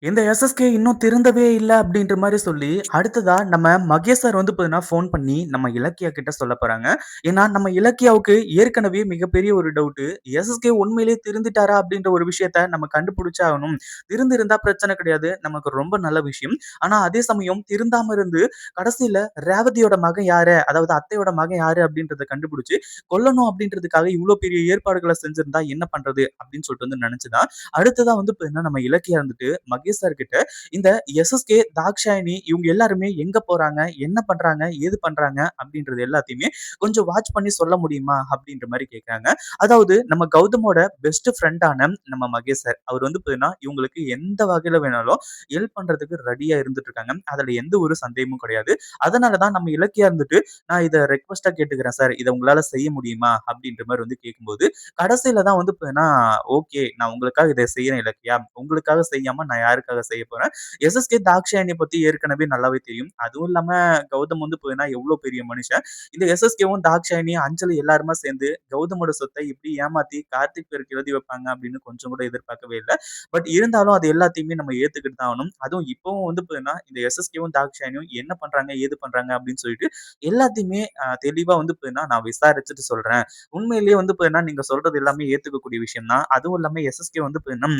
இந்த எஸ்எஸ்கே இன்னும் திருந்தவே இல்ல அப்படின்ற மாரி சொல்லி, அடுத்ததா நம்ம மகேஷ் சார் வந்து பார்த்தீங்கன்னா, ஃபோன் பண்ணி நம்ம இலக்கியா கிட்ட சொல்லப் போறாங்க. ஏன்னா, நம்ம இலக்கியாவுக்கு ஏற்கனவே மிகப்பெரிய ஒரு டவுட்டு. எஸ்எஸ்கே உண்மையிலேயே திருந்திட்டாரா? அப்படின்ற ஒரு விஷயத்த நம்ம கண்டுபிடிச்சே ஆகணும். திருந்திருந்தா பிரச்சனை கிடையாது. நமக்கு ரொம்ப நல்ல விஷயம். ஆனா, அதே சமயம் திருந்தாம இருந்து கடைசியில ரேவதியோட மகன் யாரு? அதாவது அத்தையோட மகன் யாரு? அப்படின்றத கண்டுபிடிச்சு கொல்லணும் அப்படின்றதுக்காக இவ்ளோ பெரிய ஏற்பாடுகள செஞ்சிருந்தா என்ன பண்றது? அப்படின்னு சொல்லிட்டு வந்து நெனச்சு தான், அடுத்ததா வந்து பார்த்தீங்கன்னா, நம்ம இலக்கியா இருந்துட்டு மகேஷ் சார் கிட்ட இந்த எஸ்எஸ்கே, தாக்ஷாயணி இவங்க எல்லாருமே எங்க போறாங்க? என்ன பண்றாங்க? ஏது பண்றாங்க? அப்படின்றது எல்லாத்தையுமே கொஞ்சம் வாட்ச் பண்ணி சொல்ல முடியுமா? அப்படின்ற மாரி கேட்கறாங்க. அதாவது நம்ம கௌதமோட பெஸ்ட் ஃபிரெண்டான நம்ம மகேஷ் சார். அவர் வந்து பார்த்தீங்கன்னா, இவங்களுக்கு எந்த வகையில வேணாலும் ஹெல்ப் பண்றதுக்கு ரெடியா இருந்துட்டு இருக்காங்க. அதுல எந்த ஒரு சந்தேகமும் கிடையாது. அதனால தான் நம்ம இலக்கியா இருந்துட்டு, நான் இத ரெக்வெஸ்ட்டா கேட்டுக்கிறேன் சார். இத உங்களால செய்ய முடியுமா? அப்படின்ற மாரி வந்து கேட்கும்போது, கடைசியில தான் வந்து பார்த்தீங்கன்னா, ஓகே. நான் உங்களுக்காக இத செய்றேன் இலக்கியா. உங்களுக்காக செய்யாம நான் யாருக்காக செய்ய போறேன். எஸ்எஸ்கே தாக்ஷாயணிய பத்தி ஏற்கனவே நல்லாவே தெரியும். அதுவும் இல்லாம கௌதம் வந்து பார்த்தீங்கன்னா, எவ்ளோ பெரிய மனுஷன். இந்த எஸ்எஸ்கேவும், தாக்ஷாயணி, அஞ்சலி எல்லாருமே சேர்ந்து கௌதமோட சொத்த எப்படி ஏமாத்தி கார்த்திக் பேருக்கு எழுதி வைப்பாங்க அப்படின்னு கொஞ்சம் கூட எதிர்பார்க்கவே இல்ல. பட் இருந்தாலும் அது எல்லாத்தையுமே நம்ம ஏத்துக்கிட்டு தான் ஆகணும். அதுவும் இப்பவும் வந்து பார்த்தீங்கன்னா, இந்த எஸ்எஸ்கேவும், தாக்ஷாயணியும் என்ன பண்றாங்க, ஏது பண்றாங்க அப்படின்னு சொல்லிட்டு எல்லாத்தையுமே தெளிவா வந்து பார்த்தீங்கன்னா, நான் விசாரிச்சுட்டு சொல்றேன். உண்மையிலேயே வந்து பார்த்தீங்கன்னா, நீங்க சொல்றது எல்லாமே ஏத்துக்கக்கூடிய விஷயம் தான். அதுவும் இல்லாம எஸ்எஸ்கே வந்து பார்த்தீங்கன்னா,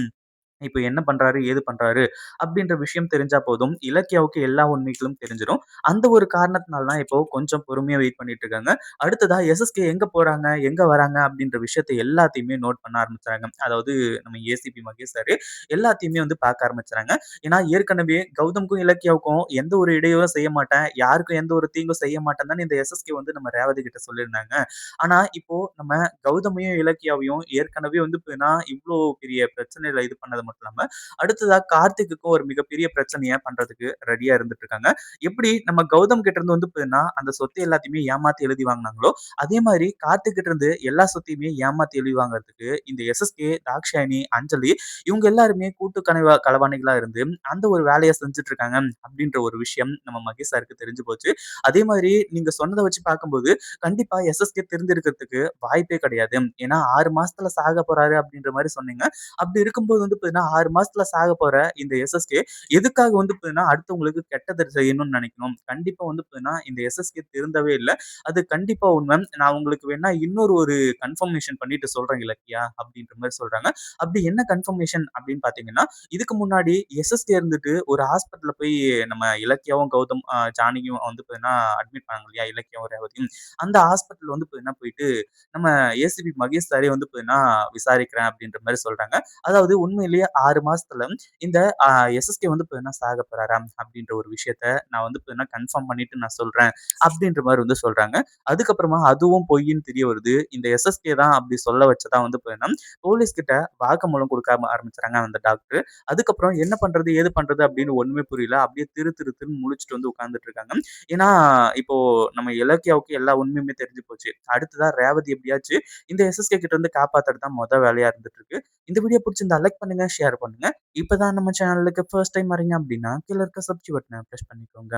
இப்ப என்ன பண்றாரு? ஏது பண்றாரு? அப்படின்ற விஷயம் தெரிஞ்சா போதும். இலக்கியாவுக்கு எல்லா உண்மைகளும் தெரிஞ்சிரும். அந்த ஒரு காரணத்தினால தான் இப்போ கொஞ்சம் பொறுமையா வெயிட் பண்ணிட்டு இருக்காங்க. அடுத்ததா எஸ்எஸ்கே எங்க போறாங்க? எங்க வராங்க? அப்படின்ற விஷயத்த எல்லாத்தையுமே நோட் பண்ண ஆரம்பிச்சாங்க. அதாவது நம்ம ஏசிபி மகேஷ் சாரு எல்லாத்தையுமே வந்து பார்க்க ஆரம்பிச்சுறாங்க. ஏன்னா ஏற்கனவே கௌதம்க்கும், இலக்கியாவுக்கும் எந்த ஒரு இடையூறும் செய்ய மாட்டேன். யாருக்கும் எந்த ஒரு தீங்கும் செய்ய மாட்டேன்னு தானே இந்த எஸ்எஸ்கே வந்து நம்ம ரேவதி கிட்ட சொல்லியிருந்தாங்க. ஆனா இப்போ நம்ம கௌதமையும், இலக்கியாவையும் ஏற்கனவே வந்து பார்த்தீங்கன்னா, இவ்ளோ பெரிய பிரச்சனையில இது பண்ணது மட்டும் இல்லாம, அடுத்ததா கார்த்திக்குக்கும் ஒரு மிகப்பெரிய பிரச்சனைய பண்றதுக்கு ரெடியா இருந்துட்டு இருக்காங்க. எப்படி நம்ம கௌதம் கிட்ட இருந்து வந்து பார்த்தீங்கன்னா, அந்த சொத்து எல்லாத்தையுமே ஏமாத்தி எழுதி வாங்குனாங்களோ, அதே மாரி கார்த்திக் கிட்ட இருந்து எல்லா சொத்தையுமே ஏமாத்தி எழுதி வாங்குறதுக்கு இந்த எஸ்எஸ்கே, தாக்ஷாயணி, அஞ்சலி இவங்க எல்லாருமே கூட்டு களவாணிகளா இருந்து அந்த ஒரு வேலைய செஞ்சுட்டு இருக்காங்க அப்படின்ற ஒரு விஷயம் நம்ம மகேஷ் சாருக்கு தெரிஞ்சு போச்சு. அதே மாதிரி நீங்க சொன்னத வச்சு பார்க்கும்போது, கண்டிப்பா எஸ்எஸ்கே தெரிஞ்சிருக்கிறதுக்கு வாய்ப்பே கிடையாது. ஏன்னா 6 மாசத்துல சாக போறாரு அப்படின்ற மாரி சொன்னீங்க. அப்படி இருக்கும்போது வந்து பார்த்தீங்கன்னா, 6 மாசத்துல சாக போற இந்த எஸ்எஸ்கே எதுக்காக வந்து பார்த்தீங்கன்னா, அடுத்தவங்களுக்கு கெட்டது செய்யணும்னு நினைக்கணும். கண்டிப்பா வந்து பார்த்தீங்கன்னா, இந்த எஸ்எஸ்கே திருந்தவே இல்ல. அது கண்டிப்பா உண்ம. நான் உங்களுக்கு வேணா இன்னொரு ஒரு கன்ஃபர்மேஷன் பண்ணிட்டு சொல்றேன் இலக்கியா அப்படின்ற மாரி சொல்றாங்க. அப்படி என்ன கன்ஃபர்மேஷன் அப்படின்னு பார்த்தீங்கன்னா, இதுக்கு முன்னாடி எஸ்எஸ்கே இருந்துட்டு ஒரு ஹாஸ்பிட்டல்ல போய் நம்ம இலக்கியாவும், கௌதம் ஜானகியும் வந்து பார்த்தீங்கன்னா அட்மிட் பண்ணாங்க இல்லையா? இலக்கியாவும், ரேவதியும். அந்த ஹாஸ்பிட்டல் வந்து பார்த்தீங்கன்னா போயிட்டு நம்ம ஏசிபி மகேஷ் சாரே வந்து பார்த்தீங்கன்னா விசாரிக்கிறேன் அப்படின்ற மாரி சொல்றாங்க. அதாவது உண்மையிலேயே 6 மாசத்துல இந்த அ எஸ்எஸ்கே வந்து பார்த்தீங்கன்னா சாக போறாராம் அப்படின்ற ஒரு விஷயத்த நான் வந்து பார்த்தீங்கன்னா கன்ஃபார்ம் பண்ணிட்டு நான் சொல்றேன் அப்படின்ற மாரி வந்து சொல்றாங்க. அதுக்கப்புறமா அதுவும் பொய்ன்னு தெரிய வருது. இந்த எஸ்எஸ்கே தான் அப்படி சொல்ல வச்சதா வந்து பார்த்தீங்கன்னா, போலீஸ் கிட்ட வாக்குமூலம் குடுக்க ஆரம்பிச்சுறாங்க அந்த டாக்டர். அதுக்கப்புறம் என்ன பண்றது? ஏது பண்றது? அப்படின்னு ஒண்ணுமே புரியல. அப்படியே திரு திரு திருன்னு முழிச்சுட்டு வந்து உட்கார்ந்துட்டு இருக்காங்க. ஏன்னா, இப்போ நம்ம இலக்கியாவுக்கு எல்லா உண்மையுமே தெரிஞ்சு போச்சு. அடுத்ததா ரேவதி எப்படியாச்சு இந்த எஸ்எஸ்கே கிட்ட இருந்து காப்பாத்துறது தான் வேலையா இருந்துட்டு இருக்கு. இந்த வீடியோ புடிச்சிருந்தா லைக் பண்ணுங்க, ஷேர் பண்ணுங்க. இப்பதான் நம்ம சேனலுக்கு ஃபர்ஸ்ட் டைம் வரீங்க அப்படின்னா, கீழ இருக்க சப்ஸ்கிரைப் பட்டன பிரஸ் பண்ணிக்கோங்க.